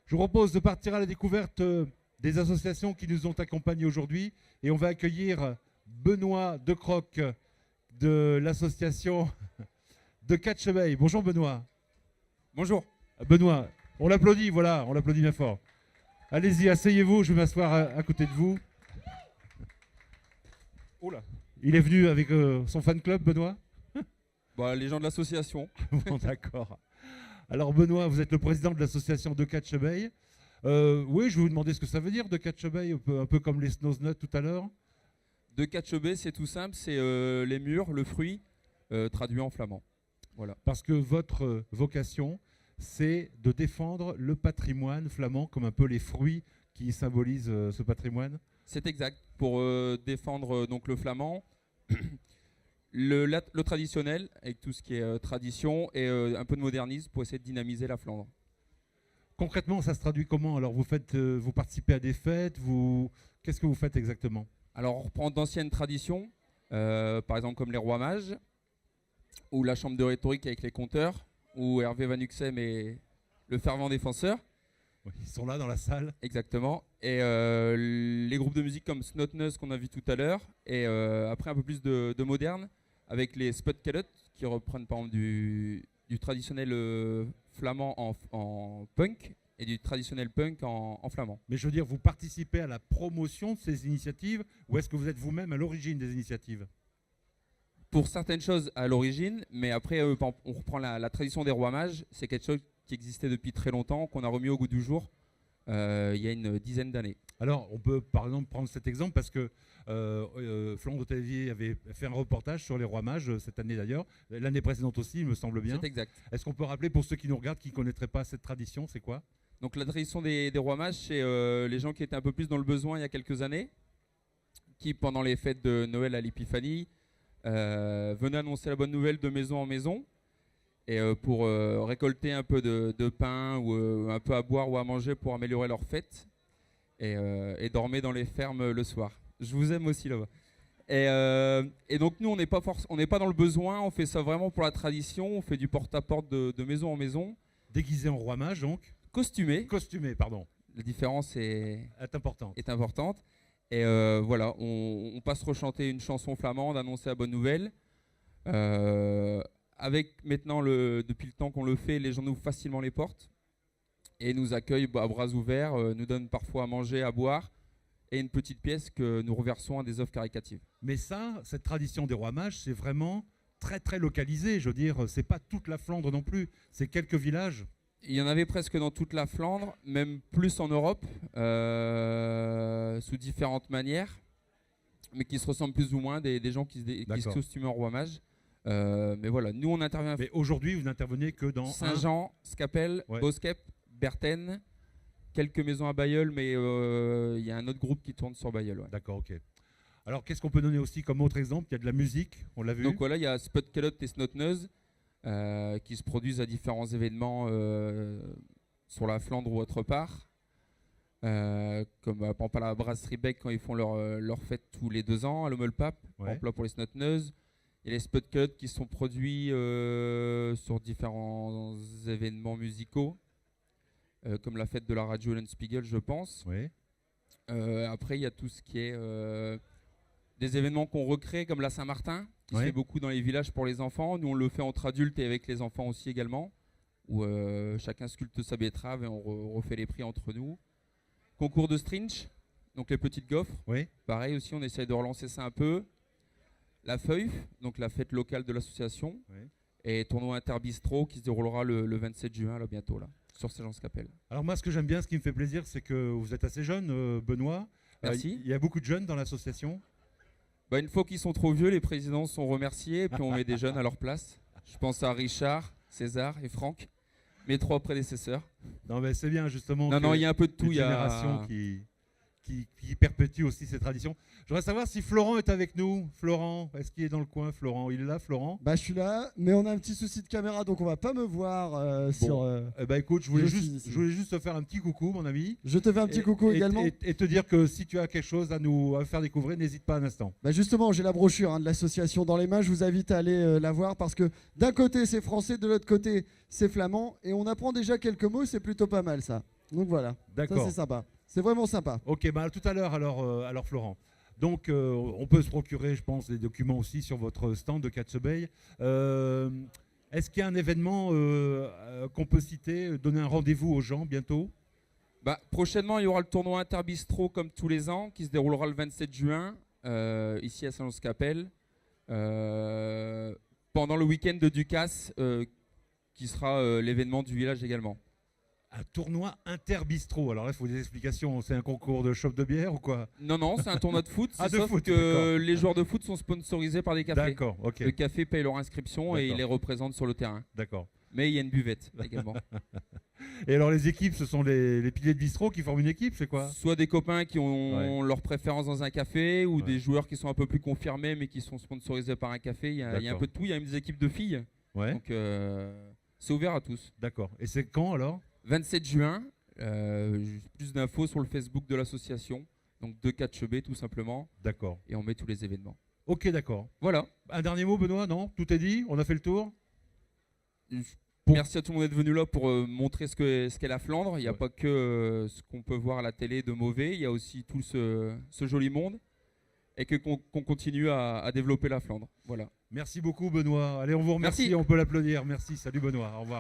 Je vous propose de partir à la découverte des associations qui nous ont accompagnés aujourd'hui. Et on va accueillir Benoît Decroc de l'association de Catchebeil. Bonjour Benoît. Bonjour. Benoît, on l'applaudit, voilà, on l'applaudit bien fort. Allez-y, asseyez-vous, je vais m'asseoir à côté de vous. Oh là. Il est venu avec son fan club, Benoît? Bah, les gens de l'association. Bon, d'accord. Alors Benoît, vous êtes le président de l'association de Catchebeil. Oui, je vais vous demander ce que ça veut dire de Catchebeil, un peu comme les Snoznuts tout à l'heure. De Catchebeil, c'est tout simple, c'est les mûres, le fruit, traduit en flamand. Voilà. Parce que votre vocation, c'est de défendre le patrimoine flamand, comme un peu les fruits qui symbolisent ce patrimoine. C'est exact. Pour défendre donc le flamand, le traditionnel, avec tout ce qui est tradition, et un peu de modernisme pour essayer de dynamiser la Flandre. Concrètement, ça se traduit comment? Alors, vous participez à des fêtes, qu'est-ce que vous faites exactement? Alors, on reprend d'anciennes traditions, par exemple comme les rois mages, ou la chambre de rhétorique avec les conteurs, ou Hervé Van Uxem et le fervent défenseur. Oui, ils sont là dans la salle. Exactement. Et les groupes de musique comme Snotneuse qu'on a vu tout à l'heure, et après un peu plus de moderne, avec les Spotkellet qui reprennent par exemple du traditionnel flamand en punk et du traditionnel punk en flamand. Mais je veux dire, vous participez à la promotion de ces initiatives ou est-ce que vous êtes vous-même à l'origine des initiatives? Pour certaines choses à l'origine, mais après on reprend la tradition des rois mages, c'est quelque chose qui existait depuis très longtemps, qu'on a remis au goût du jour il y a une dizaine d'années. Alors, on peut par exemple prendre cet exemple parce que Flandre Télévision avait fait un reportage sur les rois mages cette année d'ailleurs, l'année précédente aussi, il me semble bien. C'est exact. Est-ce qu'on peut rappeler pour ceux qui nous regardent, qui ne connaîtraient pas cette tradition, c'est quoi? Donc la tradition des rois mages, c'est les gens qui étaient un peu plus dans le besoin il y a quelques années, qui pendant les fêtes de Noël à l'Épiphanie venaient annoncer la bonne nouvelle de maison en maison, et pour récolter un peu de pain ou un peu à boire ou à manger pour améliorer leur fête, et dormaient dans les fermes le soir. Je vous aime aussi là-bas. Et donc nous, on n'est pas dans le besoin, on fait ça vraiment pour la tradition, on fait du porte-à-porte de maison en maison. Déguisé en roi mage donc? Costumé. Costumé, pardon. La différence est importante. Et voilà, on passe rechanter une chanson flamande, annoncer la bonne nouvelle. Avec maintenant, depuis le temps qu'on le fait, les gens nous ouvrent facilement les portes et nous accueillent à bras ouverts, nous donnent parfois à manger, à boire et une petite pièce que nous reversons à des œuvres caritatives. Mais ça, cette tradition des rois mages, c'est vraiment très très localisé. Je veux dire, c'est pas toute la Flandre non plus, c'est quelques villages. Il y en avait presque dans toute la Flandre, même plus en Europe, sous différentes manières, mais qui se ressemblent plus ou moins, des gens qui se costument en roi mage. Mais voilà, nous on intervient. Mais aujourd'hui, vous n'intervenez que dans Saint-Jean, Scapelle, ouais. Boskep, Berthen, quelques maisons à Bailleul, mais il y a un autre groupe qui tourne sur Bailleul. Ouais. D'accord, ok. Alors qu'est-ce qu'on peut donner aussi comme autre exemple? Il y a de la musique, on l'a vu. Donc voilà, il y a Spotkelot et Snotneuse qui se produisent à différents événements sur la Flandre ou autre part. Comme par exemple à la Brasserie Bec quand ils font leur fête tous les 2 ans, à l'Ommelpap, par exemple là pour les Snotneuses. Il y a les Spotkelot qui sont produits sur différents événements musicaux, comme la fête de la radio Eulenspiegel, je pense. Oui. Après, il y a tout ce qui est des événements qu'on recrée, comme la Saint-Martin, qui se fait beaucoup dans les villages pour les enfants. Nous, on le fait entre adultes et avec les enfants aussi également, où chacun sculpte sa betterave et on refait les prix entre nous. Concours de Strinch, donc les petites gaufres. Oui. Pareil aussi, on essaye de relancer ça un peu. La Feuille, donc la fête locale de l'association. Oui. Et tournoi interbistro qui se déroulera le 27 juin, là, bientôt, là, sur Saint-Jean-Scapelle. Alors moi, ce que j'aime bien, ce qui me fait plaisir, c'est que vous êtes assez jeune, Benoît. Merci. Il y a beaucoup de jeunes dans l'association. Bah, une fois qu'ils sont trop vieux, les présidents sont remerciés et puis on met des jeunes à leur place. Je pense à Richard, César et Franck, mes 3 prédécesseurs. Non, mais c'est bien justement. Non, il y a un peu de tout. Il y a une génération qui perpétue aussi ces traditions. Je voudrais savoir si Florent est avec nous. Florent, est-ce qu'il est dans le coin, Florent? Il est là, Florent? Bah, je suis là, mais on a un petit souci de caméra, donc on va pas me voir sur. Écoute, je voulais juste te faire un petit coucou, mon ami. Je te fais un petit coucou également. Et te dire que si tu as quelque chose à nous faire découvrir, n'hésite pas un instant. Bah justement, j'ai la brochure de l'association dans les mains. Je vous invite à aller la voir parce que d'un côté c'est français, de l'autre côté c'est flamand, et on apprend déjà quelques mots. C'est plutôt pas mal ça. Donc voilà, ça D'accord. c'est sympa. C'est vraiment sympa. Ok, bah, tout à l'heure alors Florent. Donc on peut se procurer, je pense, des documents aussi sur votre stand de Catch Bay. Est-ce qu'il y a un événement qu'on peut citer, donner un rendez-vous aux gens bientôt? Bah, prochainement, il y aura le tournoi Interbistro comme tous les ans qui se déroulera le 27 juin ici à Saint-Lons-Capelle. Pendant le week-end de Ducasse qui sera l'événement du village également. Un tournoi interbistro. Alors là, il faut des explications. C'est un concours de chope de bière ou quoi? Non, non, c'est un tournoi de foot. Ah, de sauf foot, que d'accord. les joueurs de foot sont sponsorisés par des cafés. D'accord, ok. Le café paye leur inscription et D'accord. il les représente sur le terrain. D'accord. Mais il y a une buvette également. Et alors les équipes, ce sont les piliers de bistrot qui forment une équipe, c'est quoi? Soit des copains qui ont leur préférence dans un café ou Ouais. des joueurs qui sont un peu plus confirmés mais qui sont sponsorisés par un café. Il y a un D'accord. peu de tout. Il y a même des équipes de filles. Ouais. Donc c'est ouvert à tous. D'accord. Et c'est quand alors? 27 juin. Plus d'infos sur le Facebook de l'association. Donc de Catch Bay tout simplement. D'accord. Et on met tous les événements. Ok, d'accord. Voilà. Un dernier mot, Benoît? Non? Tout est dit? On a fait le tour? Merci à tout le monde d'être venu là pour montrer ce qu'est la Flandre. Il n'y a Ouais. pas que ce qu'on peut voir à la télé de mauvais, il y a aussi tout ce joli monde et qu'on continue à développer la Flandre. Voilà. Merci beaucoup, Benoît. Allez, on vous remercie. Merci. On peut l'applaudir. Merci. Salut, Benoît. Au revoir.